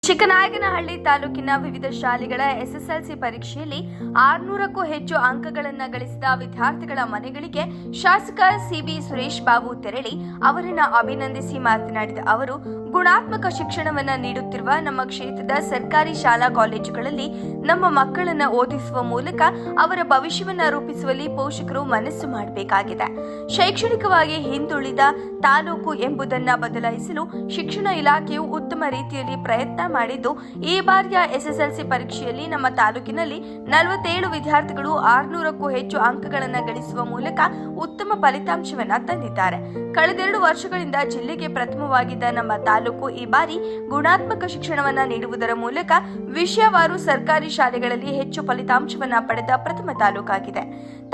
ಚಿಕ್ಕನಾಯಕನಹಳ್ಳಿ ತಾಲೂಕಿನ ವಿವಿಧ ಶಾಲೆಗಳ ಎಸ್ಎಸ್ಎಲ್ಸಿ ಪರೀಕ್ಷೆಯಲ್ಲಿ 600ಕ್ಕೂ ಹೆಚ್ಚು ಅಂಕಗಳನ್ನು ಗಳಿಸಿದ ವಿದ್ಯಾರ್ಥಿಗಳ ಮನೆಗಳಿಗೆ ಶಾಸಕ ಸಿಬಿ ಸುರೇಶ್ ಬಾಬು ತೆರಳಿ ಅವರನ್ನು ಅಭಿನಂದಿಸಿ ಮಾತನಾಡಿದ ಅವರು, ಗುಣಾತ್ಮಕ ಶಿಕ್ಷಣವನ್ನು ನೀಡುತ್ತಿರುವ ನಮ್ಮ ಕ್ಷೇತ್ರದ ಸರ್ಕಾರಿ ಶಾಲಾ ಕಾಲೇಜುಗಳಲ್ಲಿ ನಮ್ಮ ಮಕ್ಕಳನ್ನು ಓದಿಸುವ ಮೂಲಕ ಅವರ ಭವಿಷ್ಯವನ್ನು ರೂಪಿಸುವಲ್ಲಿ ಪೋಷಕರು ಮನಸ್ಸು ಮಾಡಬೇಕಾಗಿದೆ. ಶೈಕ್ಷಣಿಕವಾಗಿ ಹಿಂದುಳಿದ ತಾಲೂಕು ಎಂಬುದನ್ನು ಬದಲಾಯಿಸಲು ಶಿಕ್ಷಣ ಇಲಾಖೆಯು ಉತ್ತಮ ರೀತಿಯಲ್ಲಿ ಪ್ರಯತ್ನ ಮಾಡಿದ್ದು, ಈ ಬಾರಿಯ ಎಸ್ಎಸ್ಎಲ್ಸಿ ಪರೀಕ್ಷೆಯಲ್ಲಿ ನಮ್ಮ ತಾಲೂಕಿನಲ್ಲಿ 47 ವಿದ್ಯಾರ್ಥಿಗಳು 600ಕ್ಕೂ ಹೆಚ್ಚು ಅಂಕಗಳನ್ನು ಗಳಿಸುವ ಮೂಲಕ ಉತ್ತಮ ಫಲಿತಾಂಶವನ್ನು ತಂದಿದ್ದಾರೆ. ಕಳೆದ 2 ವರ್ಷಗಳಿಂದ ಜಿಲ್ಲೆಗೆ ಪ್ರಥಮವಾಗಿದ್ದ ನಮ್ಮ ತಾಲೂಕು ಈ ಬಾರಿ ಗುಣಾತ್ಮಕ ಶಿಕ್ಷಣವನ್ನು ನೀಡುವುದರ ಮೂಲಕ ವಿಷಯವಾರು ಸರ್ಕಾರಿ ಶಾಲೆಗಳಲ್ಲಿ ಹೆಚ್ಚು ಫಲಿತಾಂಶವನ್ನು ಪಡೆದ ಪ್ರಥಮ ತಾಲೂಕಾಗಿದೆ.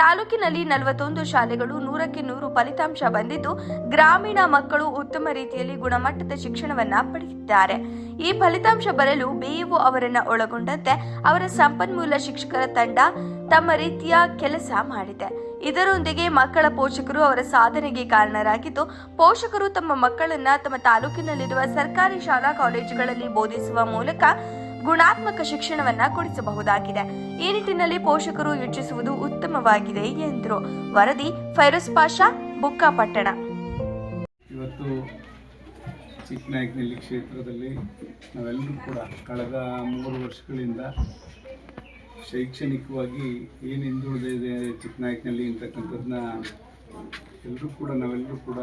ತಾಲೂಕಿನಲ್ಲಿ 41 ಶಾಲೆಗಳು 100ಕ್ಕೆ 100 ಫಲಿತಾಂಶ ಬಂದಿದ್ದು, ಗ್ರಾಮೀಣ ಮಕ್ಕಳು ಉತ್ತಮ ರೀತಿಯಲ್ಲಿ ಗುಣಮಟ್ಟದ ಶಿಕ್ಷಣವನ್ನು ಪಡೆದಿದ್ದಾರೆ. ಈ ಫಲಿತಾಂಶ ಬರಲು ಬಿಇಒ ಅವರನ್ನು ಒಳಗೊಂಡಂತೆ ಅವರ ಸಂಪನ್ಮೂಲ ಶಿಕ್ಷಕರ ತಂಡ ತಮ್ಮ ರೀತಿಯ ಕೆಲಸ ಮಾಡಿದೆ. ಇದರೊಂದಿಗೆ ಮಕ್ಕಳ ಪೋಷಕರು ಅವರ ಸಾಧನೆಗೆ ಕಾರಣರಾಗಿದ್ದು, ಪೋಷಕರು ತಮ್ಮ ಮಕ್ಕಳನ್ನ ತಮ್ಮ ತಾಲೂಕಿನಲ್ಲಿರುವ ಸರ್ಕಾರಿ ಶಾಲಾ ಕಾಲೇಜುಗಳಲ್ಲಿ ಬೋಧಿಸುವ ಮೂಲಕ ಗುಣಾತ್ಮಕ ಶಿಕ್ಷಣವನ್ನ ಕೊಡಿಸಬಹುದಾಗಿದೆ. ಈ ನಿಟ್ಟಿನಲ್ಲಿ ಪೋಷಕರು ಯೋಚಿಸುವುದು ಉತ್ತಮವಾಗಿದೆ ಎಂದರು. ವರದಿ ಫೈರೋಸ್ ಪಾಷಾ, ಬುಕ್ಕಾಪಟ್ಟಣ. ಇವತ್ತು ಚಿಕ್ಕನಾಯಕನಹಳ್ಳಿ ಕ್ಷೇತ್ರದಲ್ಲಿ ನಾವೆಲ್ಲರೂ ಕೂಡ ಕಳೆದ 3 ವರ್ಷಗಳಿಂದ ಶೈಕ್ಷಣಿಕವಾಗಿ ಏನು ಹಿಂದುಳಿದಿದೆ ಚಿಕ್ಕನಾಯಕನಹಳ್ಳಿ ಅಂತಕ್ಕಂಥದ್ದನ್ನ ನಾವೆಲ್ಲರೂ ಕೂಡ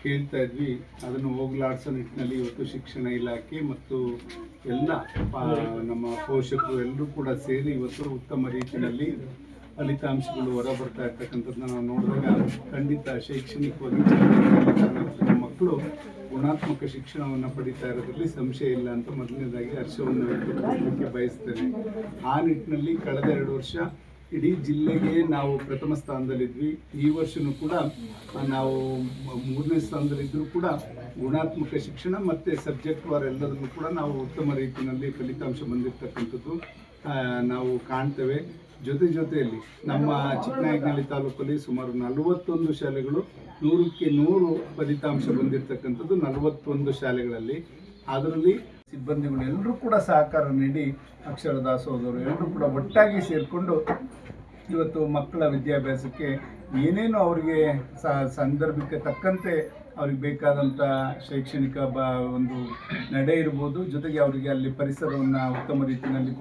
ಕೇಳ್ತಾ ಇದ್ವಿ. ಅದನ್ನು ಹೋಗಲಾಡಿಸೋ ನಿಟ್ಟಿನಲ್ಲಿ ಇವತ್ತು ಶಿಕ್ಷಣ ಇಲಾಖೆ ಮತ್ತು ಎಲ್ಲ ನಮ್ಮ ಪೋಷಕರು ಎಲ್ಲರೂ ಕೂಡ ಸೇರಿ ಇವತ್ತು ಉತ್ತಮ ರೀತಿಯಲ್ಲಿ ಫಲಿತಾಂಶಗಳು ಹೊರಬರ್ತಾ ಇರ್ತಕ್ಕಂಥದ್ದನ್ನ ನಾವು ನೋಡಿದಾಗ ಖಂಡಿತ ಶೈಕ್ಷಣಿಕವಾಗಿ ಮಕ್ಕಳು ಗುಣಾತ್ಮಕ ಶಿಕ್ಷಣವನ್ನು ಪಡಿತಾ ಇರೋದ್ರಲ್ಲಿ ಸಂಶಯ ಇಲ್ಲ ಅಂತ ಮೊದಲನೇದಾಗಿ ಹರ್ಷವನ್ನು ವ್ಯಕ್ತಪಡಿಸಲಿಕ್ಕೆ ಬಯಸ್ತೇನೆ. ಆ ನಿಟ್ಟಿನಲ್ಲಿ ಕಳೆದ 2 ವರ್ಷ ಇಡೀ ಜಿಲ್ಲೆಗೆ ನಾವು ಪ್ರಥಮ ಸ್ಥಾನದಲ್ಲಿದ್ವಿ. ಈ ವರ್ಷನೂ ಕೂಡ ನಾವು 3ನೇ ಸ್ಥಾನದಲ್ಲಿದ್ದರೂ ಕೂಡ ಗುಣಾತ್ಮಕ ಶಿಕ್ಷಣ ಮತ್ತು ಸಬ್ಜೆಕ್ಟ್ ವಾರ್ ಎಲ್ಲದನ್ನು ಕೂಡ ನಾವು ಉತ್ತಮ ರೀತಿಯಲ್ಲಿ ಫಲಿತಾಂಶ ಬಂದಿರತಕ್ಕಂಥದ್ದು ನಾವು ಕಾಣ್ತೇವೆ. ಜೊತೆಯಲ್ಲಿ ನಮ್ಮ ಚಿಕ್ಕನಾಯಕನಹಳ್ಳಿ ತಾಲೂಕಲ್ಲಿ ಸುಮಾರು 41 ಶಾಲೆಗಳು 100ಕ್ಕೆ 100 ಫಲಿತಾಂಶ ಬಂದಿರತಕ್ಕಂಥದ್ದು 41 ಶಾಲೆಗಳಲ್ಲಿ. ಅದರಲ್ಲಿ ಸಿಬ್ಬಂದಿಗಳು ಎಲ್ಲರೂ ಕೂಡ ಸಹಕಾರ ನೀಡಿ ಅಕ್ಷರ ದಾಸೋಹದವರು ಎಲ್ಲರೂ ಕೂಡ ಒಟ್ಟಾಗಿ ಸೇರಿಕೊಂಡು ಇವತ್ತು ಮಕ್ಕಳ ವಿದ್ಯಾಭ್ಯಾಸಕ್ಕೆ ಏನೇನು ಅವರಿಗೆ ಸಂದರ್ಭಕ್ಕೆ ತಕ್ಕಂತೆ ಅವ್ರಿಗೆ ಬೇಕಾದಂಥ ಶೈಕ್ಷಣಿಕ ಒಂದು ನಡೆ ಇರ್ಬೋದು, ಜೊತೆಗೆ ಅವರಿಗೆ ಅಲ್ಲಿ ಪರಿಸರವನ್ನು ಉತ್ತಮ ರೀತಿಯಲ್ಲಿ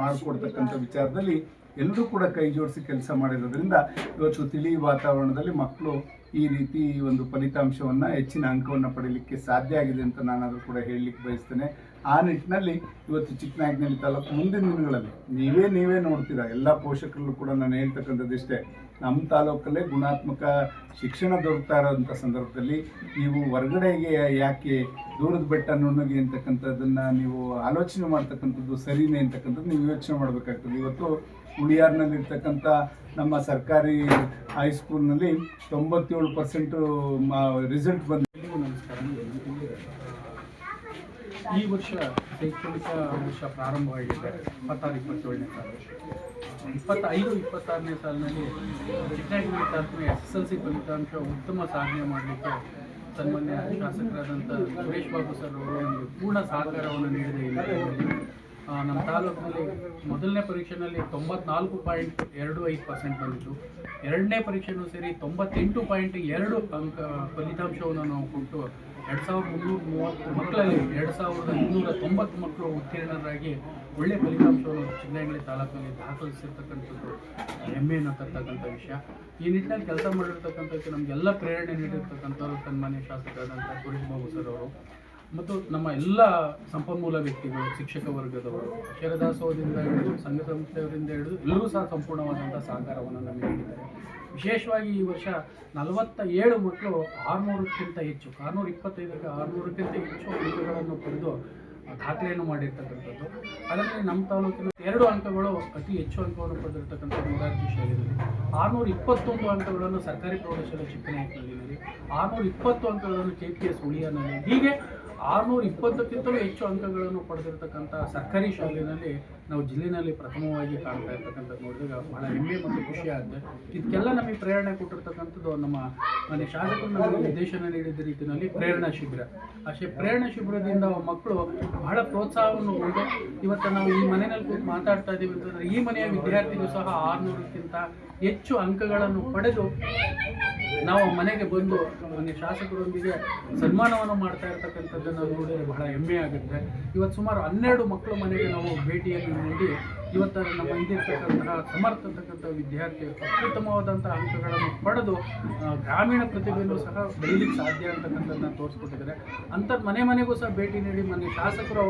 ಮಾಡಿಕೊಡ್ತಕ್ಕಂಥ ವಿಚಾರದಲ್ಲಿ ಎಲ್ಲರೂ ಕೂಡ ಕೈ ಜೋಡಿಸಿ ಕೆಲಸ ಮಾಡಿರೋದ್ರಿಂದ ಇವತ್ತು ತಿಳಿ ವಾತಾವರಣದಲ್ಲಿ ಮಕ್ಕಳು ಈ ರೀತಿ ಒಂದು ಫಲಿತಾಂಶವನ್ನು ಹೆಚ್ಚಿನ ಅಂಕವನ್ನು ಪಡೀಲಿಕ್ಕೆ ಸಾಧ್ಯ ಆಗಿದೆ ಅಂತ ನಾನಾದರೂ ಕೂಡ ಹೇಳಲಿಕ್ಕೆ ಬಯಸ್ತೇನೆ. ಆ ನಿಟ್ಟಿನಲ್ಲಿ ಇವತ್ತು ಚಿಕ್ಕನಾಯಕನಹಳ್ಳಿ ತಾಲೂಕು ಮುಂದಿನ ದಿನಗಳಲ್ಲಿ ನೀವೇ ನೋಡ್ತೀರಾ, ಎಲ್ಲ ಪೋಷಕರಲ್ಲೂ ಕೂಡ ನಾನು ಹೇಳ್ತಕ್ಕಂಥದ್ದಿಷ್ಟೇ, ನಮ್ಮ ತಾಲೂಕಲ್ಲೇ ಗುಣಾತ್ಮಕ ಶಿಕ್ಷಣ ದೊರಕ್ತಾ ಇರೋಂಥ ಸಂದರ್ಭದಲ್ಲಿ ನೀವು ಹೊರಗಡೆಗೆ ಯಾಕೆ ದೂರದ ಬೆಟ್ಟ ನುಣ್ಣಗೆ ಅಂತಕ್ಕಂಥದ್ದನ್ನು ನೀವು ಆಲೋಚನೆ ಮಾಡ್ತಕ್ಕಂಥದ್ದು ಸರಿನೇ ಅಂತಕ್ಕಂಥದ್ದು ನೀವು ಯೋಚನೆ ಮಾಡಬೇಕಾಗ್ತದೆ. ಇವತ್ತು ಉಳಿಯಾರ್ನಲ್ಲಿರ್ತಕ್ಕಂಥ ನಮ್ಮ ಸರ್ಕಾರಿ ಹೈಸ್ಕೂಲ್ನಲ್ಲಿ 97% ರಿಸಲ್ಟ್ ಬಂದಿದೆ. ನಮಸ್ಕಾರ. ಈ ವರ್ಷ ಶೈಕ್ಷಣಿಕ ವರ್ಷ ಪ್ರಾರಂಭವಾಗಿದೆ 26-27ನೇ ಸಾಲು. 25-26ನೇ ಸಾಲಿನಲ್ಲಿ ಚಿಕ್ಕನಾಯಕನಹಳ್ಳಿ ತಾಲೂಕಿನ SSLC ಫಲಿತಾಂಶ ಉತ್ತಮ ಸಾಧನೆ ಮಾಡಲಿಕ್ಕೆ ಸನ್ಮಾನ್ಯ ಶಾಸಕರಾದಂಥ ಸುರೇಶ್ ಬಾಬು ಸರ್ ಅವರು ನಮಗೆ ಪೂರ್ಣ ಸಹಕಾರವನ್ನು ನೀಡಿದೆ. ನಮ್ಮ ತಾಲೂಕಿನಲ್ಲಿ ಮೊದಲನೇ ಪರೀಕ್ಷೆಯಲ್ಲಿ 94.25% ಬಂದಿತ್ತು. 2ನೇ ಪರೀಕ್ಷೆನೂ ಸೇರಿ 98.2 ಅಂಕ ಫಲಿತಾಂಶವನ್ನು ನಾವು ಕೊಟ್ಟು 2330 ಮಕ್ಕಳಲ್ಲಿ 2290 ಮಕ್ಕಳು ಉತ್ತೀರ್ಣರಾಗಿ ಒಳ್ಳೆಯ ಫಲಿತಾಂಶವನ್ನು ಚಿಕ್ಕನಾಯಕನಹಳ್ಳಿ ತಾಲೂಕಿನಲ್ಲಿ ದಾಖಲಿಸಿರ್ತಕ್ಕಂಥದ್ದು ಹೆಮ್ಮೆಯನ್ನು ತರ್ತಕ್ಕಂಥ ವಿಷಯ. ಈ ನಿಟ್ಟಿನಲ್ಲಿ ಕೆಲಸ ಮಾಡಿರ್ತಕ್ಕಂಥಕ್ಕೆ ನಮಗೆಲ್ಲ ಪ್ರೇರಣೆ ನೀಡಿರ್ತಕ್ಕಂಥವ್ರು ಸನ್ಮಾನ್ಯ ಶಾಸಕರಾದಂಥ ಸುರೇಶ್ ಬಾಬು ಸರ್ ಅವರು ಮತ್ತು ನಮ್ಮ ಎಲ್ಲ ಸಂಪನ್ಮೂಲ ವ್ಯಕ್ತಿಗಳು, ಶಿಕ್ಷಕ ವರ್ಗದವರು, ಅಕ್ಷರದಾಸೋಹದಿಂದ ಹಿಡಿದು ಸಂಘ ಸಂಸ್ಥೆಯವರಿಂದ ಹಿಡಿದು ಎಲ್ಲರೂ ಸಹ ಸಂಪೂರ್ಣವಾದಂಥ ಸಹಕಾರವನ್ನು ನಮಗೆ ನೀಡಿದ್ದಾರೆ. ವಿಶೇಷವಾಗಿ ಈ ವರ್ಷ 47 ಮಕ್ಕಳು 600ಕ್ಕಿಂತ ಹೆಚ್ಚು 425ಕ್ಕೆ 600ಕ್ಕಿಂತ ಹೆಚ್ಚು ಅಂಕಗಳನ್ನು ಪಡೆದು ದಾಖಲೆಯನ್ನು ಮಾಡಿರ್ತಕ್ಕಂಥದ್ದು. ಅದರಲ್ಲಿ ನಮ್ಮ ತಾಲೂಕಿನ 2 ಅಂಕಗಳು ಅತಿ ಹೆಚ್ಚು ಅಂಕವನ್ನು ಪಡೆದಿರ್ತಕ್ಕಂಥ ಮೊರಾರ್ಜಿ ಶಾಲೆಯಲ್ಲಿ, 621 ಅಂಕಗಳನ್ನು ಸರ್ಕಾರಿ ಪ್ರೌಢಶಾಲೆ ಚಿಕ್ಕನಾಯಕನಹಳ್ಳಿನಲ್ಲಿ, 620 ಅಂಕಗಳನ್ನು KPS ಉಳಿಯಾನಲ್ಲಿ, ಹೀಗೆ 620ಕ್ಕಿಂತಲೂ ಹೆಚ್ಚು ಅಂಕಗಳನ್ನು ಪಡೆದಿರತಕ್ಕಂಥ ಸರ್ಕಾರಿ ಶಾಲೆಯಲ್ಲಿ ನಾವು ಜಿಲ್ಲೆಯಲ್ಲಿ ಪ್ರಥಮವಾಗಿ ಕಾಣ್ತಾ ಇರ್ತಕ್ಕಂಥದ್ದು ನೋಡಿದಾಗ ಬಹಳ ಹೆಮ್ಮೆ ಮತ್ತು ಖುಷಿ ಆಗುತ್ತೆ. ಇದಕ್ಕೆಲ್ಲ ನಮಗೆ ಪ್ರೇರಣೆ ಕೊಟ್ಟಿರ್ತಕ್ಕಂಥದ್ದು ನಮ್ಮ ಮನೆ ಶಾಸಕರು ನಮಗೆ ನಿರ್ದೇಶನ ನೀಡಿದ ರೀತಿಯಲ್ಲಿ ಪ್ರೇರಣಾ ಶಿಬಿರ. ಪ್ರೇರಣಾ ಶಿಬಿರದಿಂದ ಮಕ್ಕಳು ಬಹಳ ಪ್ರೋತ್ಸಾಹವನ್ನು ಗೊಂಡು ಇವತ್ತು ನಾವು ಈ ಮನೆಯಲ್ಲಿ ಕೂತು ಮಾತಾಡ್ತಾ ಇದ್ದೀವಿ ಅಂತಂದರೆ ಈ ಮನೆಯ ವಿದ್ಯಾರ್ಥಿಗಳು ಸಹ 600ಕ್ಕಿಂತ ಹೆಚ್ಚು ಅಂಕಗಳನ್ನು ಪಡೆದು ನಾವು ಮನೆಗೆ ಬಂದು ಮನೆ ಶಾಸಕರೊಂದಿಗೆ ಸನ್ಮಾನವನ್ನು ಮಾಡ್ತಾ ಇರ್ತಕ್ಕಂಥದ್ದನ್ನು ನೋಡಿದರೆ ಬಹಳ ಹೆಮ್ಮೆ ಆಗುತ್ತೆ. ಇವತ್ತು ಸುಮಾರು 12 ಮಕ್ಕಳು ಮನೆಗೆ ನಾವು ಭೇಟಿಯನ್ನು ನೀಡಿ ಇವತ್ತು ನಮ್ಮ ಇದಿರ್ತಕ್ಕಂತಹ ಸಮರ್ಥತಕ್ಕಂಥ ವಿದ್ಯಾರ್ಥಿ ಅತ್ಯುತ್ತಮವಾದಂಥ ಅಂಕಗಳನ್ನು ಪಡೆದು ಗ್ರಾಮೀಣ ಪ್ರತಿಭೆಯಲ್ಲೂ ಸಹ ಬೆಳೀಲಿಕ್ಕೆ ಸಾಧ್ಯ ಅಂತಕ್ಕಂಥದ್ದನ್ನು ತೋರಿಸ್ಕೊಟ್ಟಿದ್ದಾರೆ. ಅಂಥ ಮನೆ ಮನೆಗೂ ಸಹ ಭೇಟಿ ನೀಡಿ ಮನೆ ಶಾಸಕರು